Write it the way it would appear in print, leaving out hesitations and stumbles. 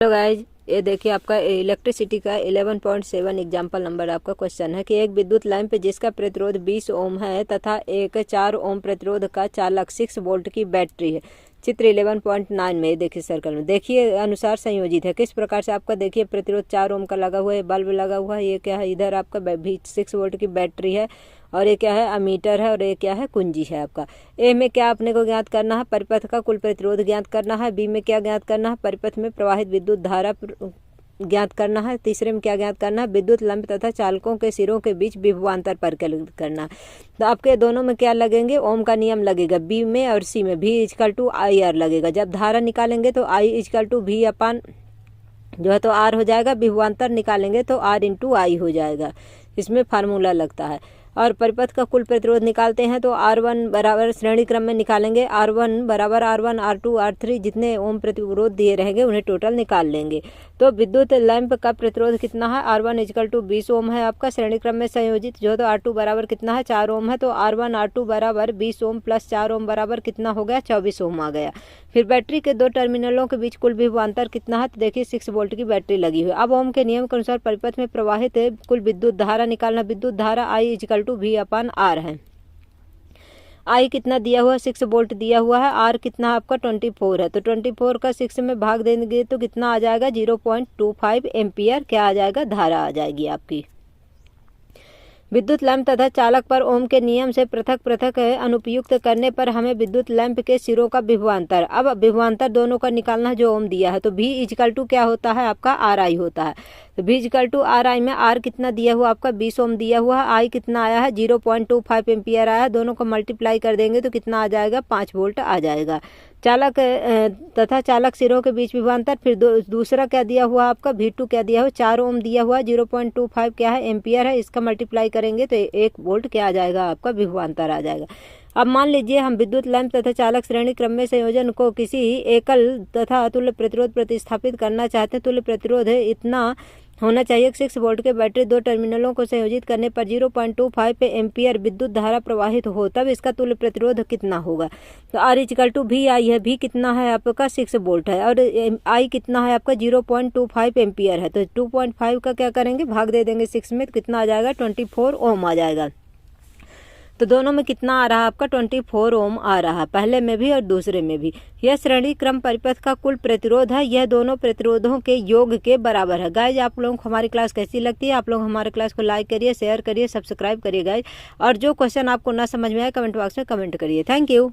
Hello guys, ये देखिए आपका इलेक्ट्रिसिटी का 11.7 एग्जाम्पल नंबर आपका क्वेश्चन है कि एक विद्युत लैंप जिसका प्रतिरोध 20 ओम है तथा एक 4 ओम प्रतिरोध का चालक 6 वोल्ट की बैटरी है। चित्र 11.9 में देखिए सर्कल में देखिए अनुसार संयोजित है। किस प्रकार से आपका देखिए प्रतिरोध 4 ओम का लगा हुआ है, बल्ब लगा हुआ है, ये क्या है, इधर आपका 6 वोल्ट की बैटरी है और ये क्या है, अमीटर है और ये क्या है, कुंजी है। आपका ए में क्या अपने को ज्ञात करना है, परिपथ का कुल प्रतिरोध ज्ञात करना है। बी में क्या ज्ञात करना है, परिपथ में प्रवाहित विद्युत धारा ज्ञात करना है। तीसरे में क्या ज्ञात करना है, विद्युत लंब तथा चालकों के सिरों के बीच विभवांतर परिकलित करना है। तो आपके दोनों में क्या लगेंगे, ओम का नियम लगेगा बी में और सी में। भी इजकल टू आई आर लगेगा। जब धारा निकालेंगे तो आई इजकल टू भी अपान जो है तो आर हो जाएगा। विभवांतर निकालेंगे तो आर इंटू आई हो जाएगा। इसमें फार्मूला लगता है। और परिपथ का कुल प्रतिरोध निकालते हैं तो R1 बराबर श्रेणी क्रम में निकालेंगे। R1 बराबर R1 R2 R3 जितने ओम प्रतिरोध दिए रहेंगे उन्हें टोटल निकाल लेंगे। तो विद्युत लैंप का प्रतिरोध कितना है, R1 इजकल टू 20 ओम है आपका श्रेणी क्रम में संयोजित। जो तो R2 बराबर कितना है, 4 ओम है। तो R1 R2 बराबर 20 ओम प्लस 4 ओम बराबर कितना हो गया, 24 ओम आ गया। फिर बैटरी के दो टर्मिनलों के बीच कुल विभवांतर कितना है, तो देखिए 6 वोल्ट की बैटरी लगी हुई है। अब ओम के नियम के अनुसार परिपथ में प्रवाहित कुल विद्युत धारा निकालना। विद्युत धारा आई इजकल टू भी अपान आर है। आई कितना दिया हुआ है, 6 वोल्ट दिया हुआ है। आर कितना आपका 24 है। तो 24 का 6 में भाग देंगे तो कितना आ जाएगा, 0.25 एम्पियर क्या आ जाएगा, धारा आ जाएगी आपकी। विद्युत लैंप तथा चालक पर ओम के नियम से पृथक पृथक अनुपयुक्त करने पर हमें विद्युत लैंप के सिरों का विभवांतर, अब विभवांतर दोनों का निकालना है जो ओम दिया है। तो भी इजकल टू क्या होता है आपका, आर आई होता है। तो भी इजकल टू आर आई में आर कितना दिया हुआ आपका 20 ओम दिया हुआ है। आई कितना आया है, 0.25 एम्पियर आया है। दोनों को मल्टीप्लाई कर देंगे तो कितना आ जाएगा, 5 वोल्ट आ जाएगा। चालक तथा चालक सिरों के बीच विभवांतर। फिर दूसरा क्या दिया हुआ आपका, V2 क्या दिया हुआ, 4 ओम दिया हुआ, 0.25 क्या है, एम्पियर है। इसका मल्टीप्लाई करेंगे तो 1 वोल्ट क्या आ जाएगा आपका, विभवांतर आ जाएगा। अब मान लीजिए हम विद्युत लैंप तथा चालक श्रेणी क्रम में संयोजन को किसी एकल तथा तुल्य प्रतिरोध प्रतिस्थापित करना चाहते हैं। तुल्य प्रतिरोध इतना होना चाहिए 6 वोल्ट के बैटरी दो टर्मिनलों को संयोजित करने पर 0.25 एम्पियर विद्युत धारा प्रवाहित हो, तब इसका तुल्य प्रतिरोध कितना होगा। तो आर इजकल टू भी आई है, भी कितना है आपका 6 वोल्ट है और आई कितना है आपका 0.25 एम्पियर है। तो 2.5 का क्या करेंगे, भाग दे देंगे 6 में, तो कितना आ जाएगा, 24 ओम आ जाएगा। तो दोनों में कितना आ रहा है आपका, 24 ओम आ रहा है, पहले में भी और दूसरे में भी। यह श्रेणी क्रम परिपथ का कुल प्रतिरोध है। यह दोनों प्रतिरोधों के योग के बराबर है। गाइज आप लोगों को हमारी क्लास कैसी लगती है, आप लोग हमारे क्लास को लाइक करिए, शेयर करिए, सब्सक्राइब करिए गाइज। और जो क्वेश्चन आपको ना समझ में आए कमेंट बॉक्स में कमेंट करिए। Thank you.